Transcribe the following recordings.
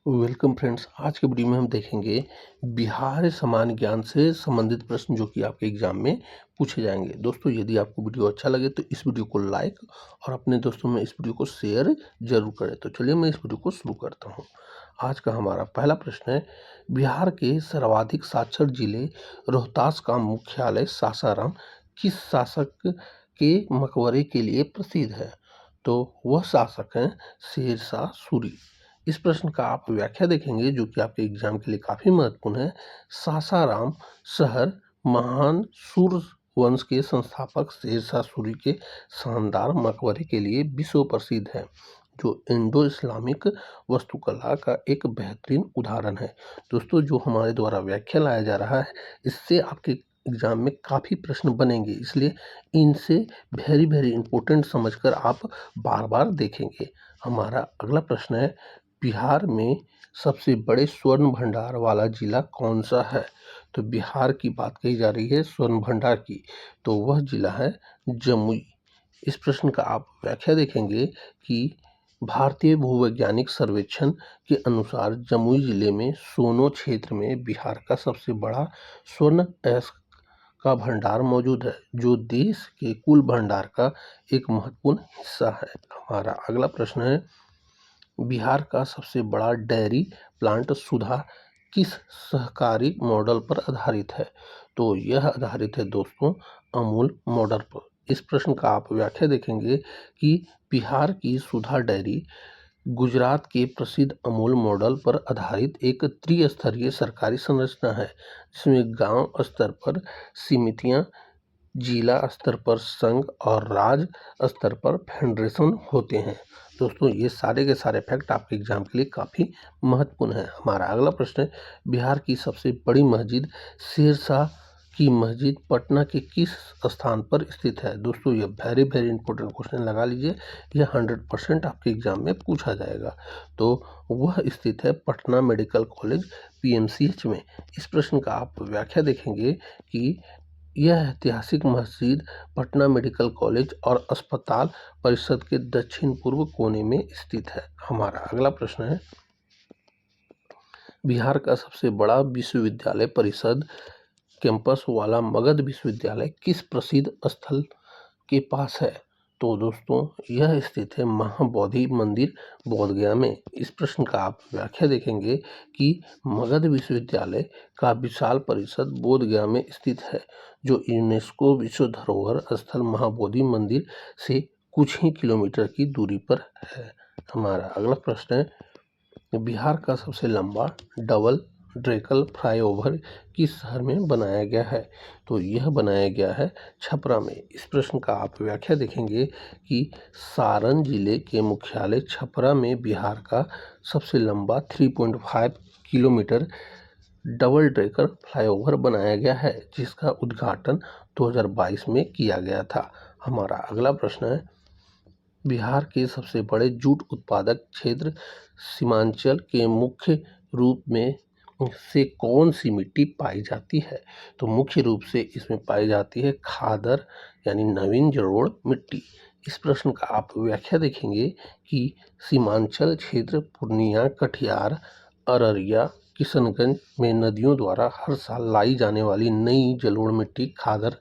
Welcome friends. आज के video में हम देखेंगे बिहार सामान्य ज्ञान से संबंधित प्रश्न जो कि आपके एग्जाम में पूछे जाएंगे। दोस्तों, यदि आपको वीडियो अच्छा लगे तो इस वीडियो को लाइक और अपने दोस्तों में इस वीडियो को शेयर जरूर करें। तो चलिए मैं इस वीडियो को शुरू करता हूं। आज का हमारा पहला प्रश्न है, बिहार के सर्वाधिक साक्षर जिले रोहतास का मुख्यालय सासाराम किस शासक के मकबरे के लिए प्रसिद्ध है? तो वह शासक हैं शेरशाह सूरी। इस प्रश्न का आप व्याख्या देखेंगे जो कि आपके एग्जाम के लिए काफी महत्वपूर्ण है। सासाराम शहर महान सूर्य वंश के संस्थापक शेरशाह सूरी के शानदार मकबरे के लिए विश्व प्रसिद्ध है, जो इंडो इस्लामिक वास्तुकला का एक बेहतरीन उदाहरण है। दोस्तों, जो हमारे द्वारा व्याख्या लाया जा रहा है, इससे आपके एग्जाम में काफ़ी प्रश्न बनेंगे, इसलिए इनसे वेरी वेरी इंपॉर्टेंट समझकर आप बार बार देखेंगे। हमारा अगला प्रश्न है, बिहार में सबसे बड़े स्वर्ण भंडार वाला जिला कौन सा है? तो बिहार की बात कही जा रही है स्वर्ण भंडार की, तो वह जिला है जमुई। इस प्रश्न का आप व्याख्या देखेंगे कि भारतीय भूवैज्ञानिक सर्वेक्षण के अनुसार जमुई जिले में सोनो क्षेत्र में बिहार का सबसे बड़ा स्वर्ण अयस्क का भंडार मौजूद है, जो देश के कुल भंडार का एक महत्वपूर्ण हिस्सा है। हमारा अगला प्रश्न है, बिहार का सबसे बड़ा डेयरी प्लांट सुधा किस सहकारी मॉडल पर आधारित है? तो यह आधारित है दोस्तों अमूल मॉडल पर। इस प्रश्न का आप व्याख्या देखेंगे कि बिहार की सुधा डेयरी गुजरात के प्रसिद्ध अमूल मॉडल पर आधारित एक त्रिस्तरीय सरकारी संरचना है, जिसमें गांव स्तर पर समितियां, जिला स्तर पर संघ और राज्य स्तर पर फेडरेशन होते हैं। दोस्तों, ये सारे के सारे फैक्ट आपके एग्जाम के लिए काफ़ी महत्वपूर्ण है। हमारा अगला प्रश्न है, बिहार की सबसे बड़ी मस्जिद शेरशाह की मस्जिद पटना के किस स्थान पर स्थित है? दोस्तों, ये वेरी वेरी इंपॉर्टेंट क्वेश्चन लगा लीजिए, यह 100% आपके एग्जाम में पूछा जाएगा। तो वह स्थित है पटना मेडिकल कॉलेज PMCH में। इस प्रश्न का आप व्याख्या देखेंगे कि यह ऐतिहासिक मस्जिद पटना मेडिकल कॉलेज और अस्पताल परिसर के दक्षिण पूर्व कोने में स्थित है। हमारा अगला प्रश्न है, बिहार का सबसे बड़ा विश्वविद्यालय परिषद कैंपस वाला मगध विश्वविद्यालय किस प्रसिद्ध स्थल के पास है? तो दोस्तों, यह स्थित है महाबोधि मंदिर बोधगया में। इस प्रश्न का आप व्याख्या देखेंगे कि मगध विश्वविद्यालय का विशाल परिसर बोधगया में स्थित है, जो यूनेस्को विश्व धरोहर स्थल महाबोधि मंदिर से कुछ ही किलोमीटर की दूरी पर है। हमारा अगला प्रश्न है, बिहार का सबसे लंबा डबल ड्रेकल फ्लाईओवर किस शहर में बनाया गया है? तो यह बनाया गया है छपरा में। इस प्रश्न का आप व्याख्या देखेंगे कि सारण जिले के मुख्यालय छपरा में बिहार का सबसे लंबा 3.5 किलोमीटर डबल ड्रेकर फ्लाईओवर बनाया गया है, जिसका उद्घाटन 2022 में किया गया था। हमारा अगला प्रश्न है, बिहार के सबसे बड़े जूट उत्पादक क्षेत्र सीमांचल के मुख्य रूप में से कौन सी मिट्टी पाई जाती है? तो मुख्य रूप से इसमें पाई जाती है खादर यानी नवीन जलोढ़ मिट्टी। इस प्रश्न का आप व्याख्या देखेंगे कि सीमांचल क्षेत्र पूर्णिया, कटिहार, अररिया, किशनगंज में नदियों द्वारा हर साल लाई जाने वाली नई जलोढ़ मिट्टी खादर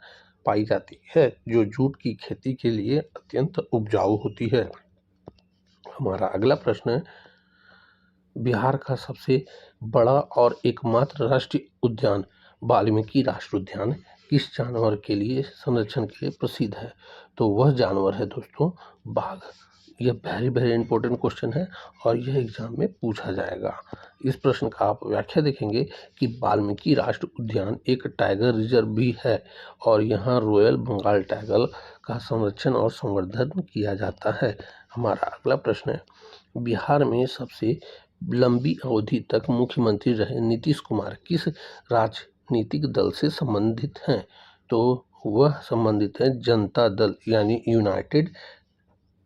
पाई जाती है, जो जूट की खेती के लिए अत्यंत उपजाऊ होती है। हमारा अगला प्रश्न है, बिहार का सबसे बड़ा और एकमात्र राष्ट्रीय उद्यान वाल्मीकि राष्ट्रीय उद्यान किस जानवर के लिए संरक्षण के लिए प्रसिद्ध है? तो वह जानवर है दोस्तों बाघ। यह वेरी वेरी इंपॉर्टेंट क्वेश्चन है और यह एग्जाम में पूछा जाएगा। इस प्रश्न का आप व्याख्या देखेंगे कि वाल्मीकि राष्ट्रीय उद्यान एक टाइगर रिजर्व भी है और यहाँ रॉयल बंगाल टाइगर का संरक्षण और संवर्धन किया जाता है। हमारा अगला प्रश्न है, बिहार में सबसे लंबी अवधि तक मुख्यमंत्री रहे नीतीश कुमार किस राजनीतिक दल से संबंधित हैं? तो वह संबंधित है जनता दल यानी यूनाइटेड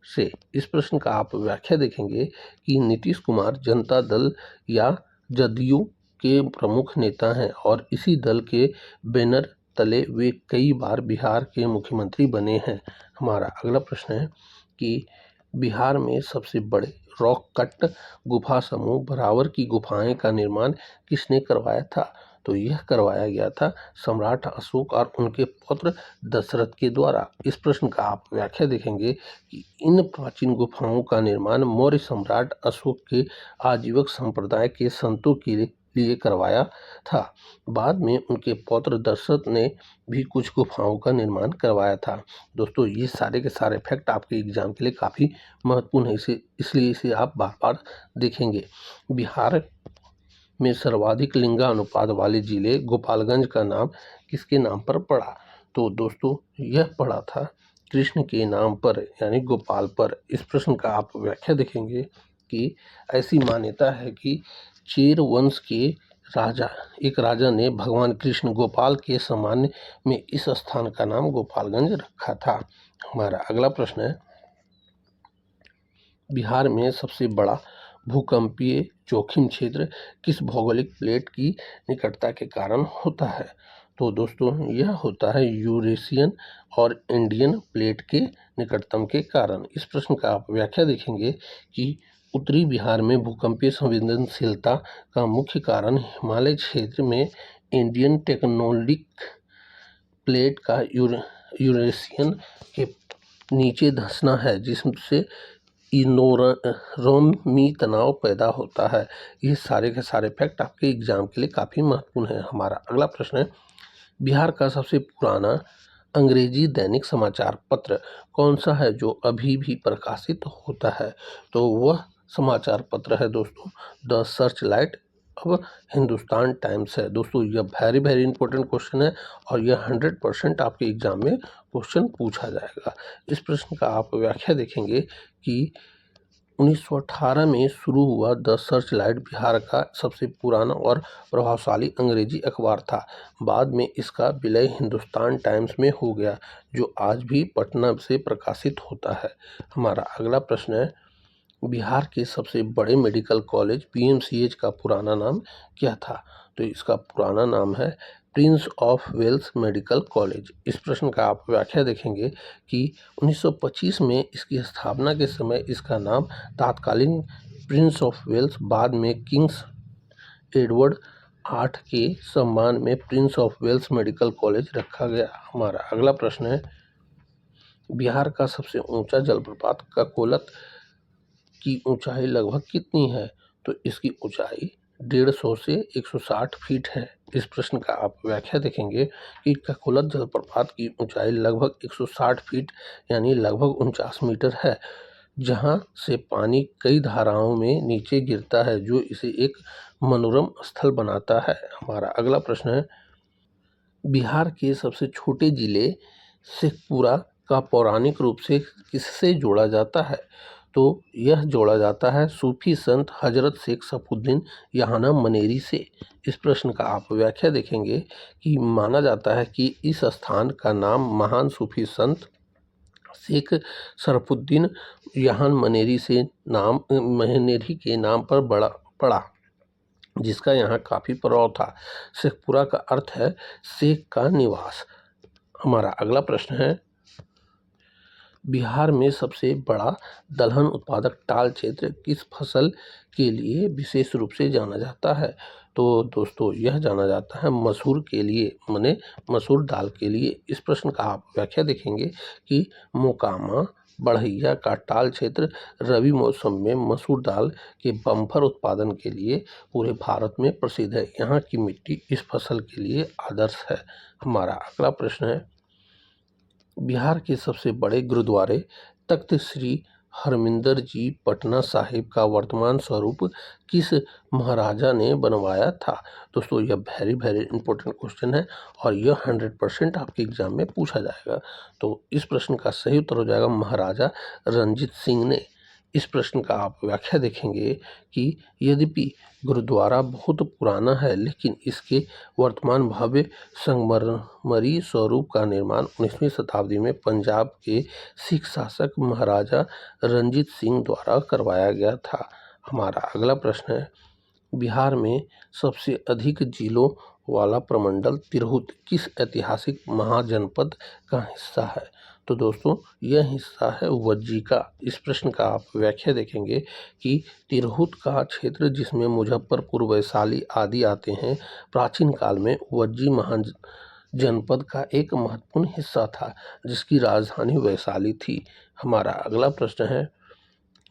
से। इस प्रश्न का आप व्याख्या देखेंगे कि नीतीश कुमार जनता दल या जदयू के प्रमुख नेता हैं और इसी दल के बैनर तले वे कई बार बिहार के मुख्यमंत्री बने हैं। हमारा अगला प्रश्न है कि बिहार में सबसे बड़े रॉक कट गुफा समूह बराबर की गुफाएं का निर्माण किसने करवाया था? तो यह करवाया गया था सम्राट अशोक और उनके पुत्र दशरथ के द्वारा। इस प्रश्न का आप व्याख्या देखेंगे कि इन प्राचीन गुफाओं का निर्माण मौर्य सम्राट अशोक के आजीवक संप्रदाय के संतों के लिए करवाया था। बाद में उनके पौत्र दशरथ ने भी कुछ गुफाओं का निर्माण करवाया था। दोस्तों ये सारे के सारे फैक्ट आपके एग्जाम के लिए काफ़ी महत्वपूर्ण है, इसलिए इसे आप बार बार देखेंगे। बिहार में सर्वाधिक लिंगानुपात वाले जिले गोपालगंज का नाम किसके नाम पर पड़ा? तो दोस्तों यह पड़ा था कृष्ण के नाम पर, यानी गोपाल पर। इस प्रश्न का आप व्याख्या देखेंगे कि ऐसी मान्यता है कि चेर वंश के एक राजा ने भगवान कृष्ण गोपाल के सम्मान में इस स्थान का नाम गोपालगंज रखा था। हमारा अगला प्रश्न है, बिहार में सबसे बड़ा भूकंपीय जोखिम क्षेत्र किस भौगोलिक प्लेट की निकटता के कारण होता है? तो दोस्तों यह होता है यूरेशियन और इंडियन प्लेट के निकटतम के कारण। इस प्रश्न का आप व्याख्या देखेंगे कि उत्तरी बिहार में भूकंपीय संवेदनशीलता का मुख्य कारण हिमालय क्षेत्र में इंडियन टेक्टोनिक प्लेट का यूरेशियन के नीचे धंसना है, जिससे इनोरमी तनाव पैदा होता है। ये सारे के सारे फैक्ट आपके एग्जाम के लिए काफ़ी महत्वपूर्ण है। हमारा अगला प्रश्न है, बिहार का सबसे पुराना अंग्रेजी दैनिक समाचार पत्र कौन सा है जो अभी भी प्रकाशित होता है? तो वह समाचार पत्र है दोस्तों द सर्च लाइट, अब हिंदुस्तान टाइम्स है। दोस्तों यह वेरी इंपॉर्टेंट क्वेश्चन है और यह 100% आपके एग्जाम में क्वेश्चन पूछा जाएगा। इस प्रश्न का आप व्याख्या देखेंगे कि 1918 में शुरू हुआ द सर्च लाइट बिहार का सबसे पुराना और प्रभावशाली अंग्रेजी अखबार था। बाद में इसका विलय हिंदुस्तान टाइम्स में हो गया, जो आज भी पटना से प्रकाशित होता है। हमारा अगला प्रश्न है, बिहार के सबसे बड़े मेडिकल कॉलेज पीएमसीएच का पुराना नाम क्या था? तो इसका पुराना नाम है prince of Wales medical college. इस प्रश्न का आप व्याख्या देखेंगे कि 1925 में इसकी स्थापना के समय इसका नाम तात्कालीन प्रिंस ऑफ वेल्स, बाद में किंग्स एडवर्ड 8 के सम्मान में prince of Wales medical college रखा गया। हमारा अगला प्रश्न है, बिहार का सबसे ऊंचा जलप्रपात ककोलत की ऊंचाई लगभग कितनी है? तो इसकी ऊंचाई 150 से 160 फीट है। इस प्रश्न का आप व्याख्या देखेंगे कि ककोलत जलप्रपात की ऊंचाई लगभग 160 फीट यानी लगभग 49 मीटर है, जहां से पानी कई धाराओं में नीचे गिरता है, जो इसे एक मनोरम स्थल बनाता है। हमारा अगला प्रश्न है, बिहार के सबसे छोटे जिले शेखपुरा का पौराणिक रूप से किससे जोड़ा जाता है? तो यह जोड़ा जाता है सूफी संत हजरत शेख सफुद्दीन यहाना मनेरी से। इस प्रश्न का आप व्याख्या देखेंगे कि माना जाता है कि इस स्थान का नाम महान सूफी संत शेख सरफुद्दीन यहान मनेरी के नाम पर पड़ा, जिसका यहाँ काफ़ी प्रभाव था। शेखपुरा का अर्थ है शेख का निवास। हमारा अगला प्रश्न है, बिहार में सबसे बड़ा दलहन उत्पादक टाल क्षेत्र किस फसल के लिए विशेष रूप से जाना जाता है? तो दोस्तों यह जाना जाता है मसूर के लिए, माने मसूर दाल के लिए। इस प्रश्न का आप व्याख्या देखेंगे कि मोकामा बढ़ैया का टाल क्षेत्र रबी मौसम में मसूर दाल के बम्पर उत्पादन के लिए पूरे भारत में प्रसिद्ध है। यहाँ की मिट्टी इस फसल के लिए आदर्श है। हमारा अगला प्रश्न है, बिहार के सबसे बड़े गुरुद्वारे तख्त श्री हरमिंदर जी पटना साहिब का वर्तमान स्वरूप किस महाराजा ने बनवाया था? दोस्तों यह वेरी इंपॉर्टेंट क्वेश्चन है और यह 100% आपके एग्जाम में पूछा जाएगा। तो इस प्रश्न का सही उत्तर हो जाएगा महाराजा रणजीत सिंह ने। इस प्रश्न का आप व्याख्या देखेंगे कि यद्यपि गुरुद्वारा बहुत पुराना है, लेकिन इसके वर्तमान भव्य संगमरमरी स्वरूप का निर्माण 19वीं शताब्दी में पंजाब के सिख शासक महाराजा रणजीत सिंह द्वारा करवाया गया था। हमारा अगला प्रश्न है, बिहार में सबसे अधिक जिलों वाला प्रमंडल तिरहुत किस ऐतिहासिक महाजनपद का हिस्सा है? तो दोस्तों यह हिस्सा है वज्जी का। इस प्रश्न का आप व्याख्या देखेंगे कि तिरहुत का क्षेत्र जिसमें मुजफ्फरपुर, वैशाली आदि आते हैं, प्राचीन काल में वज्जी महान जनपद का एक महत्वपूर्ण हिस्सा था जिसकी राजधानी वैशाली थी। हमारा अगला प्रश्न है,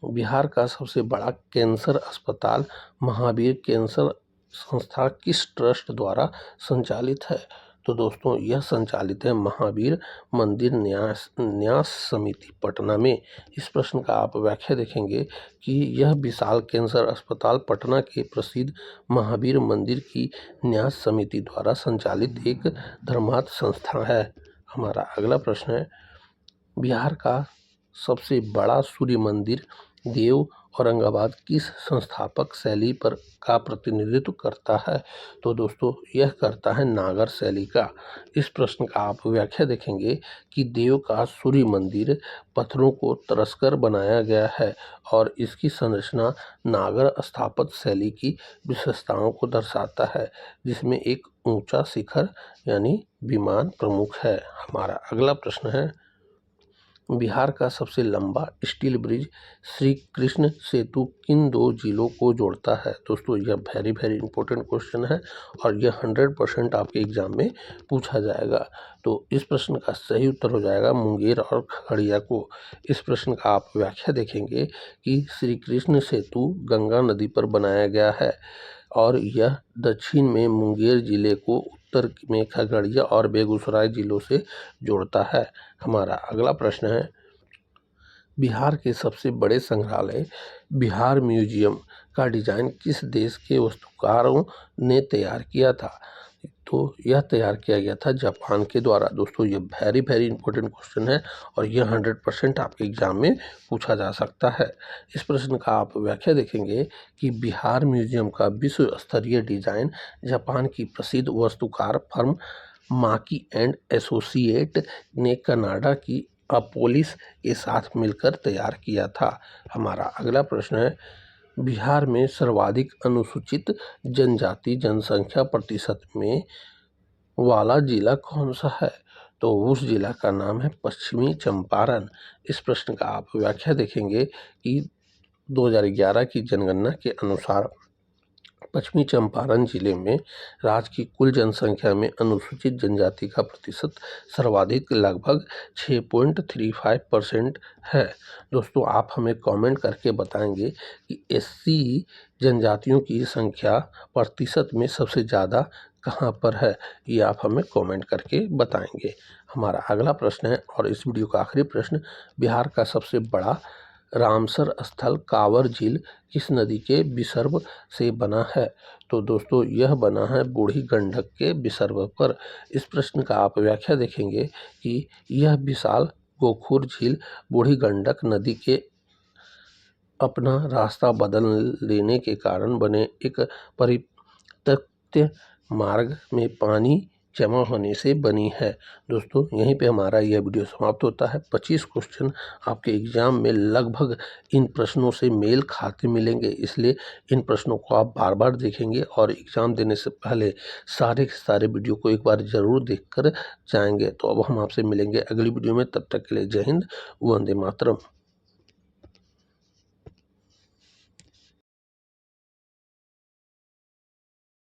बिहार का सबसे बड़ा कैंसर अस्पताल महावीर कैंसर संस्था किस ट्रस्ट द्वारा संचालित है? तो दोस्तों यह संचालित है महावीर मंदिर न्यास समिति पटना में। इस प्रश्न का आप व्याख्या देखेंगे कि यह विशाल कैंसर अस्पताल पटना के प्रसिद्ध महावीर मंदिर की न्यास समिति द्वारा संचालित एक धर्मार्थ संस्था है। हमारा अगला प्रश्न है, बिहार का सबसे बड़ा सूर्य मंदिर देव औरंगाबाद किस संस्थापक शैली पर का प्रतिनिधित्व करता है? तो दोस्तों यह करता है नागर शैली का। इस प्रश्न का आप व्याख्या देखेंगे कि देव का सूर्य मंदिर पत्थरों को तरसकर बनाया गया है और इसकी संरचना नागर स्थापत्य शैली की विशेषताओं को दर्शाता है, जिसमें एक ऊंचा शिखर यानी विमान प्रमुख है। हमारा अगला प्रश्न है, बिहार का सबसे लंबा स्टील ब्रिज श्री कृष्ण सेतु किन दो जिलों को जोड़ता है? दोस्तों यह वेरी इंपॉर्टेंट क्वेश्चन है और यह 100% आपके एग्जाम में पूछा जाएगा। तो इस प्रश्न का सही उत्तर हो जाएगा मुंगेर और खगड़िया को। इस प्रश्न का आप व्याख्या देखेंगे कि श्री कृष्ण सेतु गंगा नदी पर बनाया गया है और यह दक्षिण में मुंगेर जिले को, उत्तर में खगड़िया और बेगूसराय जिलों से जोड़ता है। हमारा अगला प्रश्न है, बिहार के सबसे बड़े संग्रहालय बिहार म्यूजियम का डिजाइन किस देश के वास्तुकारों ने तैयार किया था? तो यह तैयार किया गया था जापान के द्वारा। दोस्तों ये वेरी इंपॉर्टेंट क्वेश्चन है और यह 100% आपके एग्जाम में पूछा जा सकता है। इस प्रश्न का आप व्याख्या देखेंगे कि बिहार म्यूजियम का विश्व स्तरीय डिजाइन जापान की प्रसिद्ध वास्तुकार फर्म माकी एंड एसोसिएट ने कनाडा की अपोलिस के साथ मिलकर तैयार किया था। हमारा अगला प्रश्न है, बिहार में सर्वाधिक अनुसूचित जनजाति जनसंख्या प्रतिशत में वाला जिला कौन सा है? तो उस जिला का नाम है पश्चिमी चंपारण। इस प्रश्न का आप व्याख्या देखेंगे कि 2011 की जनगणना के अनुसार पश्चिमी चंपारण जिले में राज्य की कुल जनसंख्या में अनुसूचित जनजाति का प्रतिशत सर्वाधिक लगभग 6.35% है। दोस्तों आप हमें कमेंट करके बताएंगे कि एससी जनजातियों की संख्या प्रतिशत में सबसे ज़्यादा कहाँ पर है, ये आप हमें कमेंट करके बताएंगे। हमारा अगला प्रश्न है और इस वीडियो का आखिरी प्रश्न, बिहार का सबसे बड़ा रामसर स्थल कांवर झील किस नदी के विसर्ग से बना है? तो दोस्तों यह बना है बूढ़ी गंडक के विसर्ग पर। इस प्रश्न का आप व्याख्या देखेंगे कि यह विशाल गोखुर झील बूढ़ी गंडक नदी के अपना रास्ता बदल लेने के कारण बने एक परित्यक्त मार्ग में पानी जमा होने से बनी है। दोस्तों यहीं पे हमारा यह वीडियो समाप्त होता है। 25 क्वेश्चन आपके एग्जाम में लगभग इन प्रश्नों से मेल खाते मिलेंगे, इसलिए इन प्रश्नों को आप बार बार देखेंगे और एग्जाम देने से पहले सारे के सारे वीडियो को एक बार ज़रूर देखकर जाएंगे। तो अब हम आपसे मिलेंगे अगली वीडियो में, तब तक के लिए जय हिंद, वंदे मातरम।